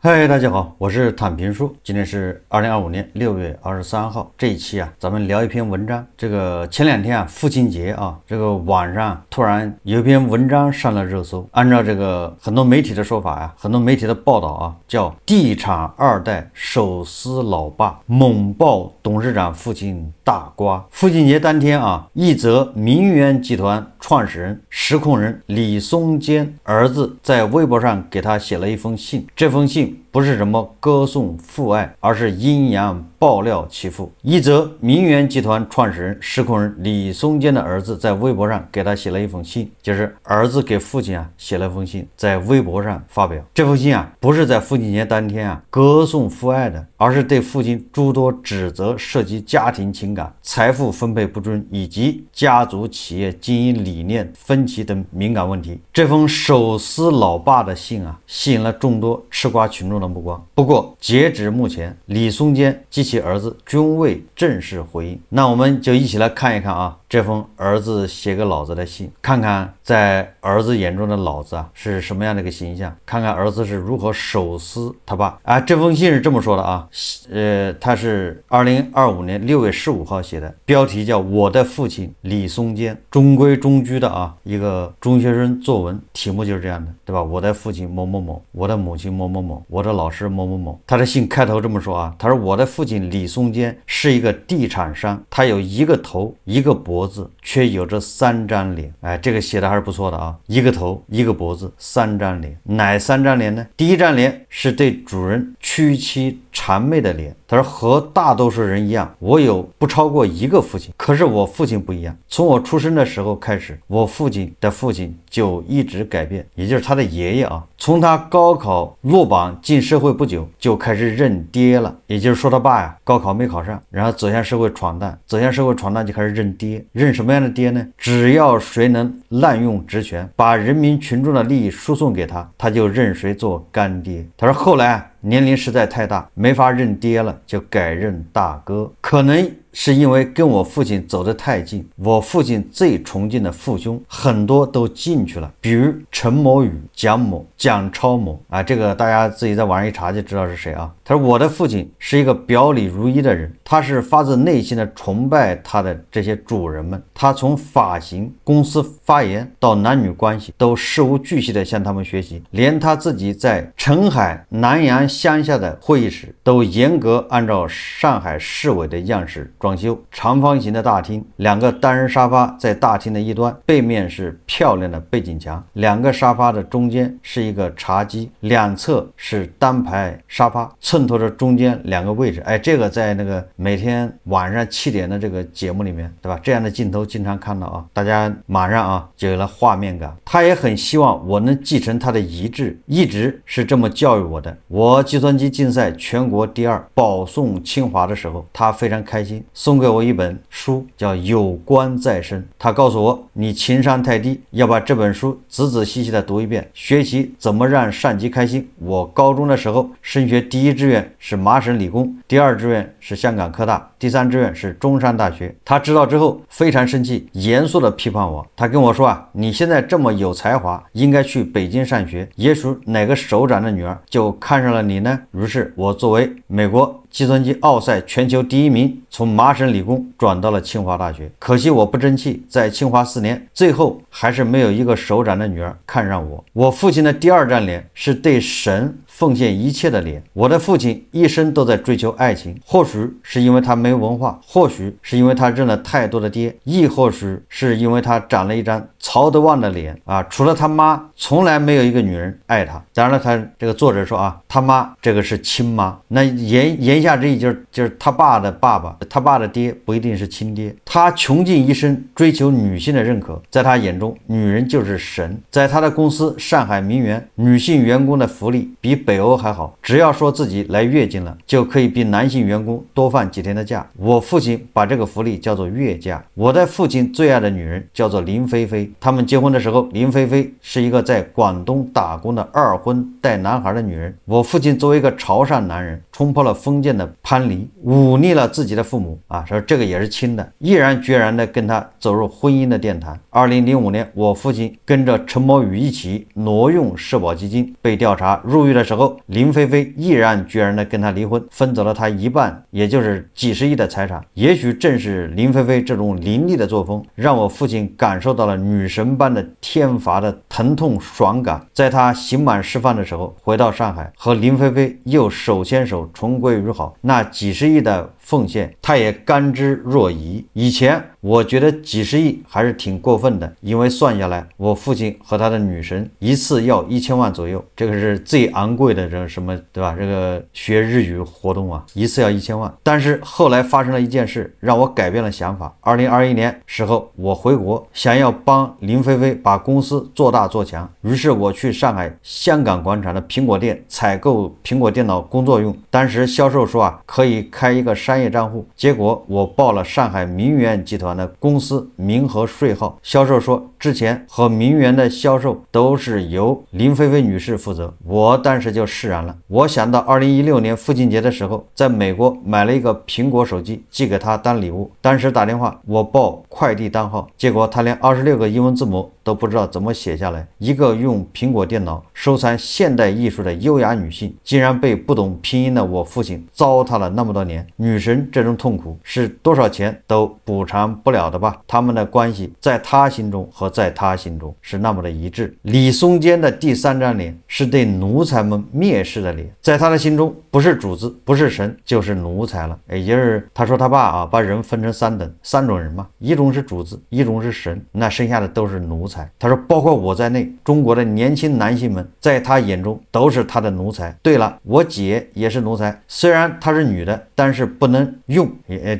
嗨，大家好，我是坦平叔。今天是2025年6月23号。这一期咱们聊一篇文章。这个前两天父亲节这个晚上突然有一篇文章上了热搜。按照这个很多媒体的说法很多媒体的报道叫地产二代手撕老爸，猛爆董事长父亲大瓜。父亲节当天一则名媛集团创始人、实控人李松坚儿子在微博上给他写了一封信，这封信不是什么歌颂父爱，而是阴阳爆料其父。一则名媛集团创始人、实控人李松坚的儿子在微博上给他写了一封信，就是儿子给父亲写了一封信，在微博上发表。这封信不是在父亲节当天歌颂父爱的，而是对父亲诸多指责涉及家庭情感、财富分配不均以及家族企业经营理念分歧等敏感问题。这封手撕老爸的信吸引了众多吃瓜群众的目光。不过截止目前，李松坚及其儿子均未正式回应。那我们就一起来看一看这封儿子写给老子的信，看看在儿子眼中的老子是什么样的一个形象，看看儿子是如何手撕他爸这封信是这么说的他是2025年6月15号写的，标题叫我的父亲李松坚，中规中矩的一个中学生作文，题目就是这样的，对吧？我的父亲某某某，我的母亲某某某，我的老师某某某。他的信开头这么说他说我的父亲李松坚是一个地产商，他有一个头一个脖子，却有着3张脸。这个写的还是不错的一个头一个脖子3张脸。哪3张脸呢？第一张脸是对主人屈膝谄媚的脸。他说和大多数人一样，我有不超过一个父亲，可是我父亲不一样。从我出生的时候开始，我父亲的父亲就一直改变，也就是他的爷爷从他高考落榜进社会不久就开始认爹了，也就是说他爸高考没考上，然后走向社会闯荡，就开始认爹。认什么样的爹呢？只要谁能滥用职权，把人民群众的利益输送给他，他就认谁做干爹。他说后来年龄实在太大，没法认爹了，就改认大哥。可能是因为跟我父亲走得太近，我父亲最崇敬的父兄很多都进去了，比如陈某宇、蒋超某这个大家自己在网上一查就知道是谁他说我的父亲是一个表里如一的人，他是发自内心的崇拜他的这些主人们，他从发型、公司发言到男女关系都事无巨细的向他们学习，连他自己在澄海南阳乡下的会议室都严格按照上海市委的样式装修，长方形的大厅，2个单人沙发在大厅的一端，背面是漂亮的背景墙，2个沙发的中间是一个茶几，两侧是单排沙发，衬托着中间2个位置。这个在那个每天晚上7点的这个节目里面，对吧？这样的镜头经常看到大家马上就有了画面感。他也很希望我能继承他的遗志，一直是这么教育我的。我计算机竞赛全国第2，保送清华的时候，他非常开心，送给我一本书叫《有关再生》。他告诉我，你情商太低，要把这本书仔仔细细的读一遍，学习怎么让上级开心。我高中的时候升学第1志愿是麻省理工，第2志愿是香港科大，第3志愿是中山大学。他知道之后非常生气，严肃的批判我。他跟我说你现在这么有才华，应该去北京上学，也许哪个首长的女儿就看上了你呢。于是我作为美国计算机奥赛全球第1名，从麻省理工转到了清华大学。可惜我不争气，在清华4年，最后还是没有一个首长的女儿看上我。我父亲的第2张脸是对神奉献一切的脸。我的父亲一生都在追求爱情，或许是因为他没文化，或许是因为他认了太多的爹，亦或许是因为他长了一张曹德旺的脸除了他妈，从来没有一个女人爱他。当然了，他这个作者说他妈这个是亲妈，那言下之意就是他爸的爸爸，他爸的爹不一定是亲爹。他穷尽一生追求女性的认可，在他眼中女人就是神。在他的公司上海名媛，女性员工的福利比北欧还好，只要说自己来月经了，就可以比男性员工多放几天的假。我父亲把这个福利叫做月假。我的父亲最爱的女人叫做林菲菲，他们结婚的时候，林菲菲是一个在广东打工的2婚带男孩的女人。我父亲作为一个潮汕男人，冲破了封建的藩篱，忤逆了自己的父母啊，说这个也是亲的，毅然决然的跟他走入婚姻的殿堂。2005年，我父亲跟着陈某宇一起挪用社保基金，被调查入狱的时候，林菲菲毅然决然的跟他离婚，分走了他一半，也就是几十亿的财产。也许正是林菲菲这种凌厉的作风，让我父亲感受到了女神般的天罚的疼痛爽感。在他刑满释放的时候，回到上海，和林菲菲又手牵手重归于好。那几十亿的奉献，他也甘之若饴。以前我觉得几十亿还是挺过分的，因为算下来，我父亲和他的女神一次要1000万左右，这个是最昂贵的这个什么，对吧？这个学日语活动啊，一次要1000万。但是后来发生了一件事，让我改变了想法。2021年时候，我回国，想要帮林菲菲把公司做大做强，于是我去上海香港广场的苹果店采购苹果电脑工作用。当时销售说啊，可以开一个商业账户，结果我报了上海明源集团的公司名和税号。销售说之前和明源的销售都是由林菲菲女士负责，我当时就释然了。我想到2016年父亲节的时候，在美国买了一个苹果手机寄给他当礼物，当时打电话我报快递单号，结果他连26个英文字母都不知道怎么写下来。一个用苹果电脑收藏现代艺术的优雅女性，竟然被不懂拼音的我父亲糟蹋了那么多年。女神这种痛苦是多少钱都补偿不了的吧？他们的关系在他心中和在他心中是那么的一致。李松坚的第3张脸是对奴才们蔑视的脸，在他的心中不是主子，不是神，就是奴才了。也就是他说他爸啊，把人分成3种人嘛，一种是主子，一种是神，那剩下的都是奴才。他说包括我在内，中国的年轻男性们在他眼中都是他的奴才。对了，我姐也是奴才，虽然她是女的，但是不能用，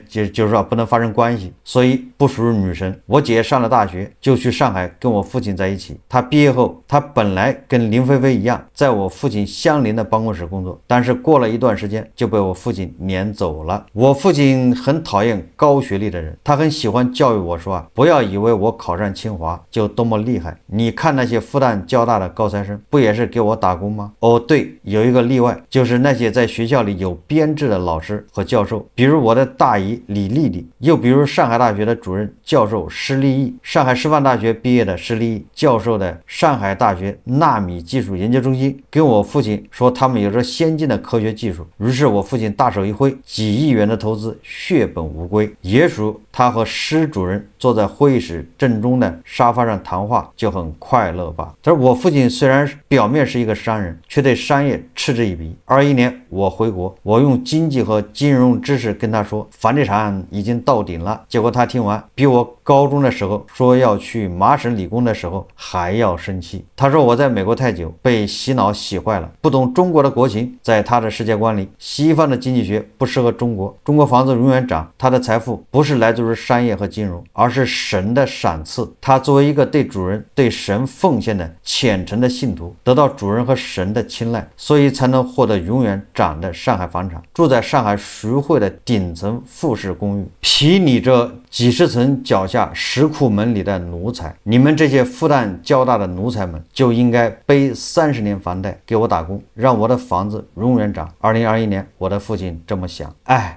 就是说不能发生关系，所以不属于女神。我姐上了大学就去上海跟我父亲在一起，她毕业后，她本来跟林菲菲一样，在我父亲相邻的办公室工作，但是过了一段时间就被我父亲撵走了。我父亲很讨厌高学历的人，他很喜欢教育我说啊，不要以为我考上清华就多么厉害，你看那些复旦交大的高材生不也是给我打工吗？哦对，有一个例外，就是那些在学校里有编制的老师和教授，比如我的大姨李丽丽，又比如上海大学的主任教授施立义，上海师范大学毕业的施立义教授的上海大学纳米技术研究中心，跟我父亲说他们有着先进的科学技术，于是我父亲大手一挥，几亿元的投资血本无归。也许他和施主任坐在会议室正中的沙发上谈话就很快乐吧。但是我父亲虽然表面是一个商人，却对商业嗤之以鼻。21年我回国，我用经济和金融知识跟他说房地产已经到顶了，结果他听完比我高中的时候说要去麻省理工的时候还要生气。他说我在美国太久，被洗脑洗坏了，不懂中国的国情。在他的世界观里，西方的经济学不适合中国，中国房子永远涨，他的财富不是来自于商业和金融，而是神的赏赐。他作为一个对主人对神奉献的虔诚的信徒，得到主人和神的青睐，所以才能获得永远涨的上海房产，住在上海徐汇的顶层复式公寓，睥睨着几十层脚下石库门里的奴才。你们这些复旦交大的奴才们就应该背30年房贷给我打工，让我的房子永远涨。2021年我的父亲这么想。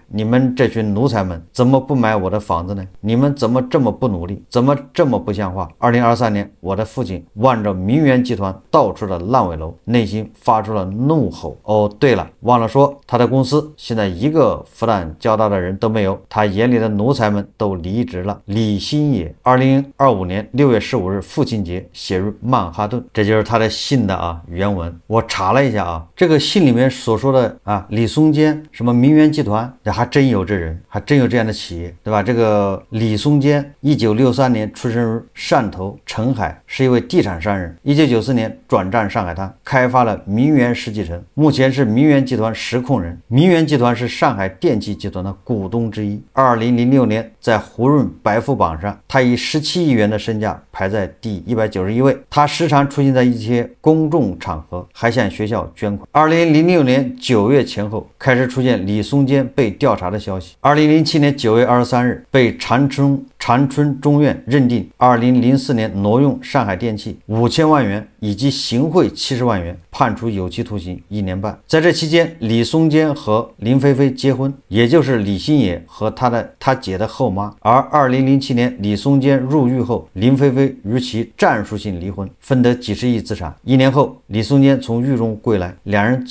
你们这群奴才们怎么不买我的房子呢？你们怎么这么不努力，怎么这么不像话？2023年我的父亲望着明源集团到处的烂尾楼，内心发出了怒吼。哦对了，忘了说，他的公司现在一个复旦交大的人都没有，他眼里的奴才们都离职了。李新野2025年6月15日父亲节写入曼哈顿，这就是他的信的原文。我查了一下这个信里面所说的李松坚什么明源集团，还真有这人，还真有这样的企业，对吧？这个李松坚1963年出生于汕头澄海，是一位地产商人。1994年转战上海滩，开发了明源世纪城，目前是明源集团实控人。明源集团是上海电气集团的股东之一。2006年在胡润百富榜上，他以17亿元的身价排在第191位。他时常出现在一些公众场合，还向学校捐款。2006年9月前后开始出现李松坚被调查的消息。2007年9月23日被长春中院认定2004年挪用上海电气5000万元以及行贿70万元，判处有期徒刑1年半。在这期间，李松坚和林菲菲结婚，也就是李新野和他姐的后妈。而2007年李松坚入狱后，林菲菲与其战术性离婚，分得几十亿资产。1年后，李松坚从狱中归来，两人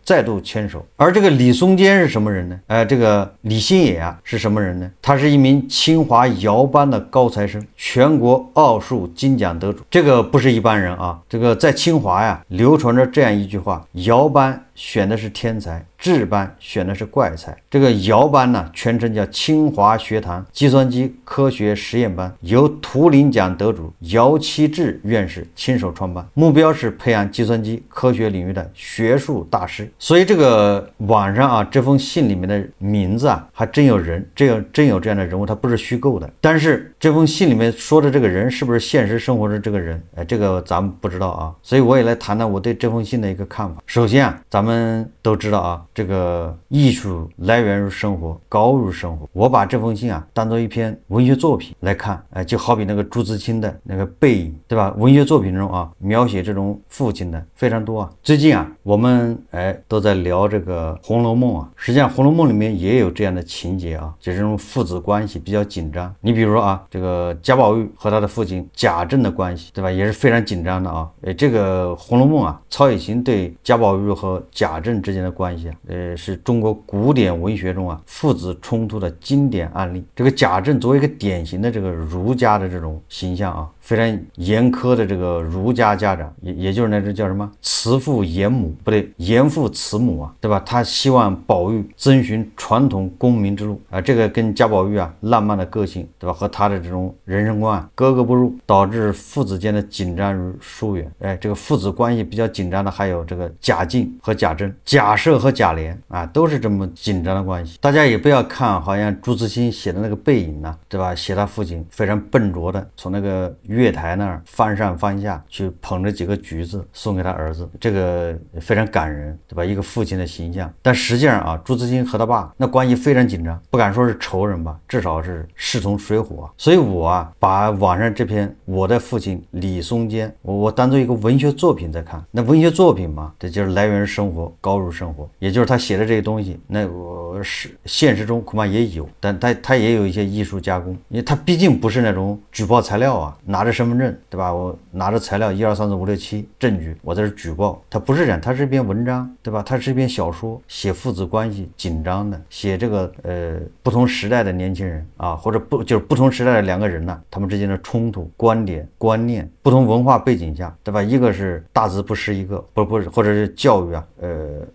再度牵手。而这个李松坚是什么人呢？这个李新野啊是什么人呢？他是一名清华姚班的高材生，全国奥数金奖得主。这个不是一般人啊，这个在清华呀流传着这样一句话：姚班选的是天才，智班选的是怪才。这个姚班呢，全称叫清华学堂计算机科学实验班，由图灵奖得主姚期智院士亲手创办，目标是培养计算机科学领域的学术大师。所以这个网上啊，这封信里面的名字啊，还真有人，真有这样的人物，他不是虚构的。但是这封信里面说的这个人是不是现实生活的这个人？这个咱们不知道啊。所以我也来谈谈我对这封信的一个看法。首先啊，咱们都知道啊，这个艺术来源于生活，高于生活。我把这封信啊当做一篇文学作品来看，就好比那个朱自清的那个背影，对吧？文学作品中啊，描写这种父亲的非常多啊。最近啊，我们都在聊这个《红楼梦》啊，实际上《红楼梦》里面也有这样的情节啊，就是这种父子关系比较紧张。你比如说啊，这个贾宝玉和他的父亲贾政的关系，对吧？也是非常紧张的啊。这个《红楼梦》啊，曹雪芹对贾宝玉和贾政之间的关系啊，是中国古典文学中啊父子冲突的经典案例。这个贾政作为一个典型的这个儒家的这种形象啊，非常严苛的这个儒家家长，也就是那种叫什么慈父严母，不对，严父慈母啊，对吧？他希望宝玉遵循传统功名之路啊，这个跟贾宝玉啊浪漫的个性，对吧？和他的这种人生观啊格格不入，导致父子间的紧张与疏远。这个父子关系比较紧张的还有这个贾敬和贾珍，贾赦和贾琏啊，都是这么紧张的关系。大家也不要看好像朱自清写的那个背影呢，对吧？写他父亲非常笨拙的从那个月台那儿翻上翻下去捧着几个橘子送给他儿子，这个非常感人，对吧？一个父亲的形象。但实际上啊，朱自清和他爸那关系非常紧张，不敢说是仇人吧，至少是势同水火啊。所以我啊把网上这篇我的父亲李松坚，我当做一个文学作品在看。那文学作品嘛，这就是来源于生活，高于生活，也就是他写的这些东西，那我是现实中恐怕也有，但他也有一些艺术加工，因为他毕竟不是那种举报材料啊，拿着身份证，对吧？我拿着材料1、2、3、4、5、6、7证据，我在这举报，他不是这样，他是一篇文章，对吧？他是一篇小说，写父子关系紧张的，写这个不同时代的年轻人啊，或者就是不同时代的两个人呢，他们之间的冲突、观点、观念，不同文化背景下，对吧？一个是大字不识一个，不是，或者是教育啊，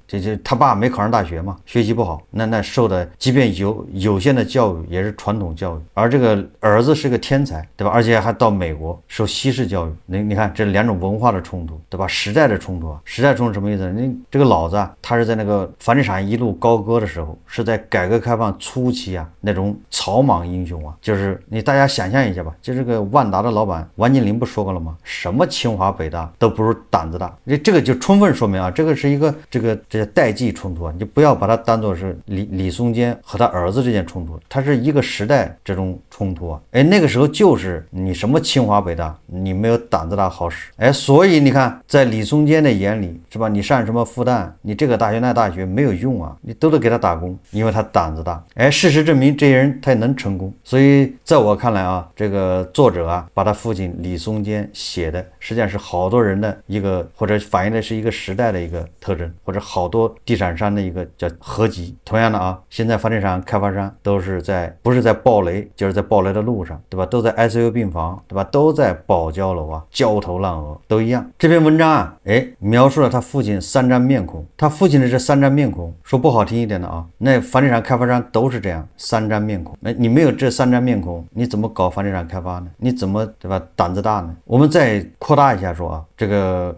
这他爸没考上大学嘛，学习不好，那受的即便有限的教育也是传统教育，而这个儿子是个天才，对吧？而且还到美国受西式教育，你看这两种文化的冲突，对吧？时代的冲突啊，时代冲突什么意思呢？你这个老子啊，他是在那个房地产一路高歌的时候，是在改革开放初期啊，那种草莽英雄啊，就是大家想象一下吧，就这个万达的老板王健林不说过了吗？什么清华北大都不如胆子大，这个就充分说明啊，这个是一个这代际冲突啊，你就不要把它当作是李松坚和他儿子之间冲突，它是一个时代这种冲突啊。那个时候就是你什么清华北大，你没有胆子大好使。所以你看，在李松坚的眼里，是吧？你上什么复旦，你这个大学那大学没有用啊，你都得给他打工，因为他胆子大。事实证明这些人他也能成功。所以在我看来啊，这个作者啊，把他父亲李松坚写的，实际上是好多人的一个，或者反映的是一个时代的一个特征，或者好多地产商的一个叫合集。同样的啊，现在房地产开发商都是不是在暴雷，就是在暴雷的路上，对吧？都在 ICU 病房，对吧？都在保交楼啊，焦头烂额都一样。这篇文章啊，描述了他父亲3张面孔。他父亲的这3张面孔，说不好听一点的啊，那房地产开发商都是这样，3张面孔。你没有这3张面孔，你怎么搞房地产开发呢？你怎么，对吧？胆子大呢？我们再扩大一下说啊，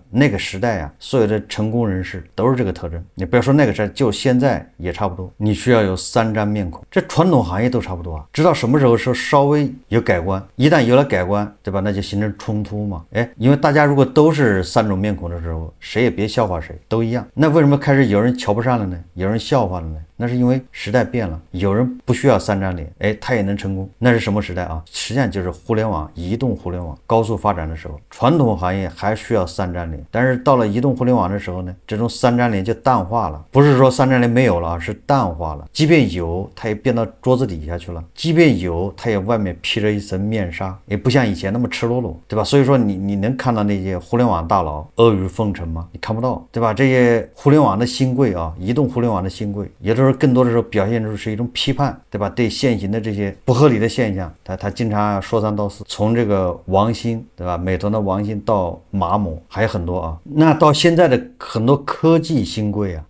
那个时代啊，所有的成功人士都是这个特征。你不要说那个时代，就现在也差不多。你需要有3张面孔，这传统行业都差不多啊。直到什么时候稍微有改观，一旦有了改观，对吧？那就形成冲突嘛。因为大家如果都是3种面孔的时候，谁也别笑话谁，都一样。那为什么开始有人瞧不上了呢？有人笑话了呢？那是因为时代变了，有人不需要3张脸，哎，他也能成功。那是什么时代啊？实际上就是互联网、移动互联网高速发展的时候，传统行业还需要3张脸，但是到了移动互联网的时候呢，这种3张脸就淡化了。不是说3张脸没有了，是淡化了。即便有，它也变到桌子底下去了；即便有，它也外面披着一层面纱，也不像以前那么赤裸裸，对吧？所以说你能看到那些互联网大佬阿谀奉承吗？你看不到，对吧？这些互联网的新贵啊，移动互联网的新贵，也就是更多的时候表现出是一种批判，对吧？对现行的这些不合理的现象，他经常说三道四。从这个王兴，对吧？美团的王兴到马某，还有很多啊。那到现在的很多科技新贵啊，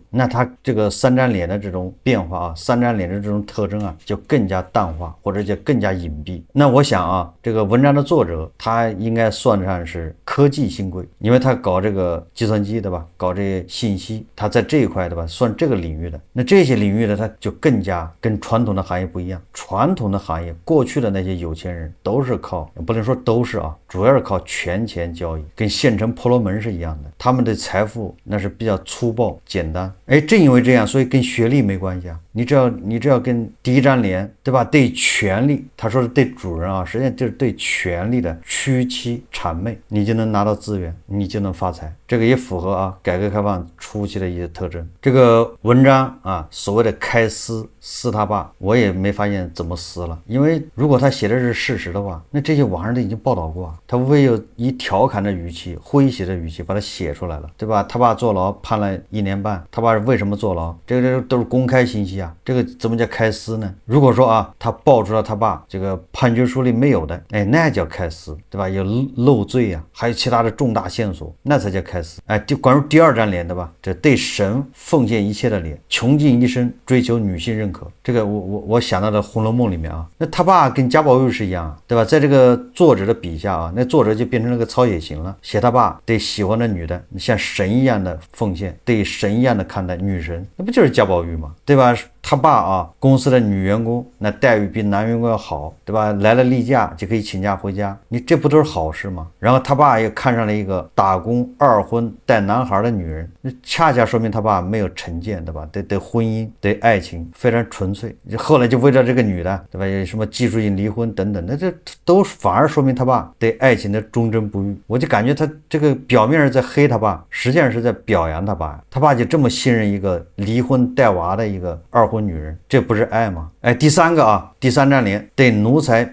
那他这个3张脸的这种变化啊，3张脸的这种特征啊，就更加淡化，或者就更加隐蔽。那我想啊，这个文章的作者他应该算上是科技新贵，因为他搞这个计算机，对吧？搞这些信息，他在这一块，对吧？算这个领域的。那这些领域的他就更加跟传统的行业不一样。传统的行业过去的那些有钱人都是靠，不能说都是啊，主要是靠权钱交易，跟县城婆罗门是一样的。他们的财富那是比较粗暴简单。哎，正因为这样，所以跟学历没关系啊。你只要跟第一张脸，对吧？对权力，他说是对主人啊，实际上就是对权力的屈膝谄媚，你就能拿到资源，你就能发财。这个也符合啊改革开放初期的一些特征。这个文章啊，所谓的开撕他爸，我也没发现怎么撕了，因为如果他写的是事实的话，那这些网上都已经报道过啊，他无非有以调侃的语气、诙谐的语气把它写出来了，对吧？他爸坐牢判了1年半，他爸为什么坐牢？这个都是公开信息啊，这个怎么叫开撕呢？如果说啊，他爆出了他爸这个判决书里没有的，哎，那叫开撕，对吧？有漏罪啊，还有其他的重大线索，那才叫开撕。哎，就关于第2张脸，对吧？这对神奉献一切的脸，穷尽一生追求女性认可。这个我想到了《红楼梦》里面啊，那他爸跟贾宝玉是一样，对吧？在这个作者的笔下啊，那作者就变成了个曹雪芹了，写他爸对喜欢的女的像神一样的奉献，对神一样的看待女神，那不就是贾宝玉吗？对吧？他爸啊，公司的女员工那待遇比男员工要好，对吧？来了例假就可以请假回家，你这不都是好事吗？然后他爸又看上了一个打工2婚带男孩的女人，那恰恰说明他爸没有成见，对吧？对婚姻对爱情非常纯粹，后来就为了这个女的，对吧？有什么技术性离婚等等，那这都反而说明他爸对爱情的忠贞不渝。我就感觉他这个表面是在黑他爸，实际上是在表扬他爸。他爸就这么信任一个离婚带娃的一个2婚女人，这不是爱吗？哎，第3个啊，第3张脸对奴才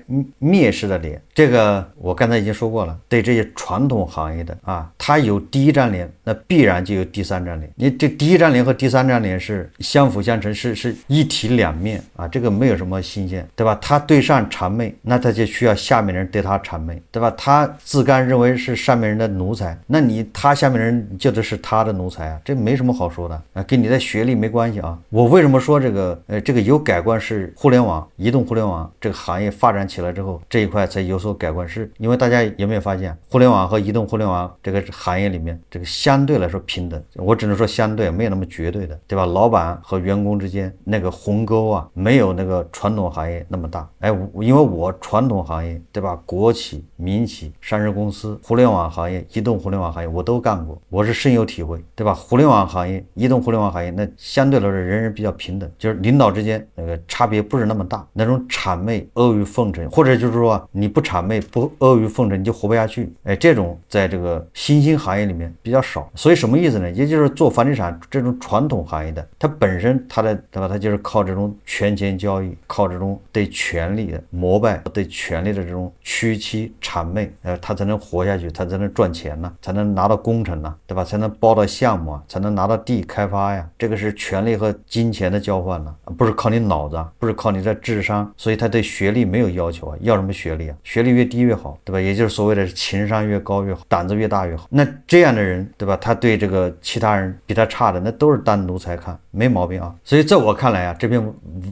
蔑视的脸，这个我刚才已经说过了。对这些传统行业的啊，他有第1张脸，那必然就有第3张脸。你这第1张脸和第3张脸是相辅相成，是一体两面啊，这个没有什么新鲜，对吧？他对上谄媚，那他就需要下面人对他谄媚，对吧？他自甘认为是上面人的奴才，那他下面人就得是他的奴才啊，这没什么好说的啊，跟你的学历没关系啊。我为什么说这个有改观是互联网、移动互联网这个行业发展起来之后，这一块才有所改观，是因为大家有没有发现，互联网和移动互联网这个行业里面，这个相对来说平等，我只能说相对，没有那么绝对的，对吧？老板和员工之间那个鸿沟啊，没有那个传统行业那么大。哎，因为我传统行业，对吧？国企、民企、上市公司、互联网行业、移动互联网行业我都干过，我是深有体会，对吧？互联网行业、移动互联网行业那相对来说人人比较平等，就是领导之间那个差别不是那么大，那种谄媚、阿谀奉承，或者就是说你不谄媚、不阿谀奉承你就活不下去。哎，这种在这个新兴行业里面比较少。所以什么意思呢？也就是做房地产这种传统行业的，它本身它的，对吧？它就是靠这种权钱交易，靠这种对权力的膜拜，对权力的这种屈膝谄媚，它才能活下去，它才能赚钱呢，才能拿到工程呢，对吧？才能包到项目啊，才能拿到地开发呀。这个是权力和金钱的交换呢，不是靠你脑子啊，不是靠你的智商。所以他对学历没有要求啊，要什么学历啊？学历越低越好，对吧？也就是所谓的情商越高越好，胆子越大越好。那这样的人，对吧？他对这个其他人比他差的，那都是当奴才看，没毛病啊。所以在我看来啊，这篇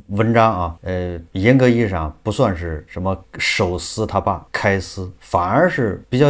文章啊，严格意义上不算是什么手撕他爸开撕，反而是比较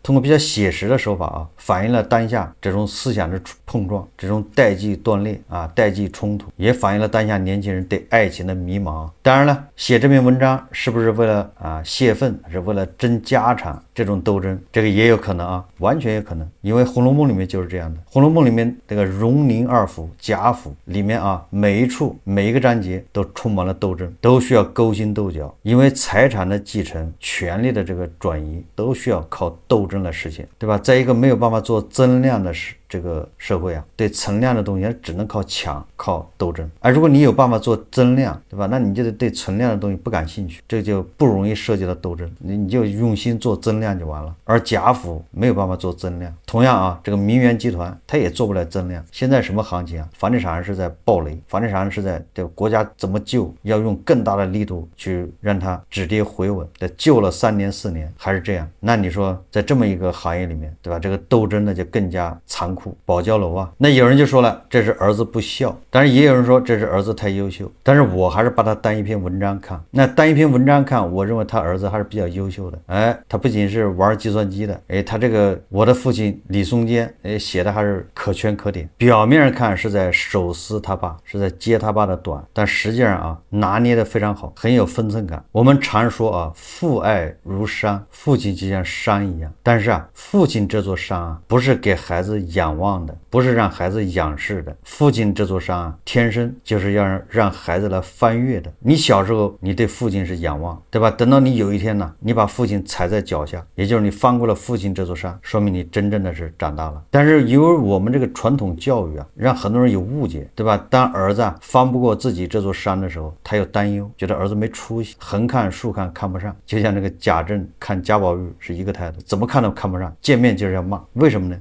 通过比较写实的手法啊，反映了当下这种思想的碰撞，这种代际断裂啊，代际冲突，也反映了当下年轻人对爱情的迷茫。当然了，写这篇文章是不是为了泄愤，是为了争家产这种斗争，这个也有可能啊，完全有可能，因为《红楼梦》里面就是这样的。《红楼梦》里面这个荣宁二府、贾府里面每一处每一个章节都充满了斗争，都需要勾心斗角，因为财产的继承、权力的这个转移都需要靠斗争来实现，对吧？在一个没有办法做增量的这个社会对存量的东西只能靠抢、靠斗争。而如果你有办法做增量，对吧？那你就得对存量的东西不感兴趣，这就不容易涉及到斗争，你就用心做增量就完了。而贾府没有办法做增量，同样这个名媛集团它也做不了增量。现在什么行情房地产商是在暴雷，房地产商是在对国家怎么救，要用更大的力度去让它止跌回稳，救了3年4年还是这样。那你说在这么一个行业里面，对吧？这个斗争呢就更加残酷。保交楼那有人就说了，这是儿子不孝，但是也有人说这是儿子太优秀。但是我还是把它当一篇文章看。那当一篇文章看，我认为他儿子还是比较优秀的。他不仅是玩计算机的，他这个我的父亲李松坚写的还是可圈可点。表面上看是在手撕他爸，是在揭他爸的短，但实际上拿捏的非常好，很有分寸感。我们常说父爱如山，父亲就像山一样。但是父亲这座山不是给孩子仰望的，不是让孩子仰视的。父亲这座山天生就是要让孩子来翻越的。你小时候你对父亲是仰望，对吧？等到你有一天你把父亲踩在脚下，也就是你翻过了父亲这座山，说明你真正的是长大了。但是由于我们这个传统教育让很多人有误解，对吧？当儿子翻不过自己这座山的时候，他有担忧，觉得儿子没出息，横看竖看看不上，就像那个贾政看贾宝玉是一个态度，怎么看都看不上，见面就是要骂。为什么呢？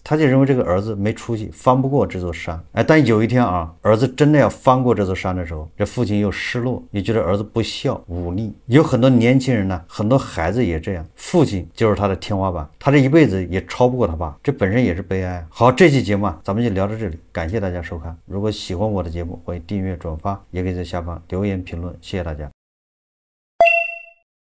他就认为这个儿子没出息，翻不过这座山。但有一天儿子真的要翻过这座山的时候，这父亲又失落，也觉得儿子不孝忤逆。有很多年轻人很多孩子也这样，父亲就是他的天花板，他这一辈子也超不过他爸，这本身也是悲哀。好，这期节目咱们就聊到这里，感谢大家收看。如果喜欢我的节目，欢迎订阅转发，也可以在下方留言评论，谢谢大家。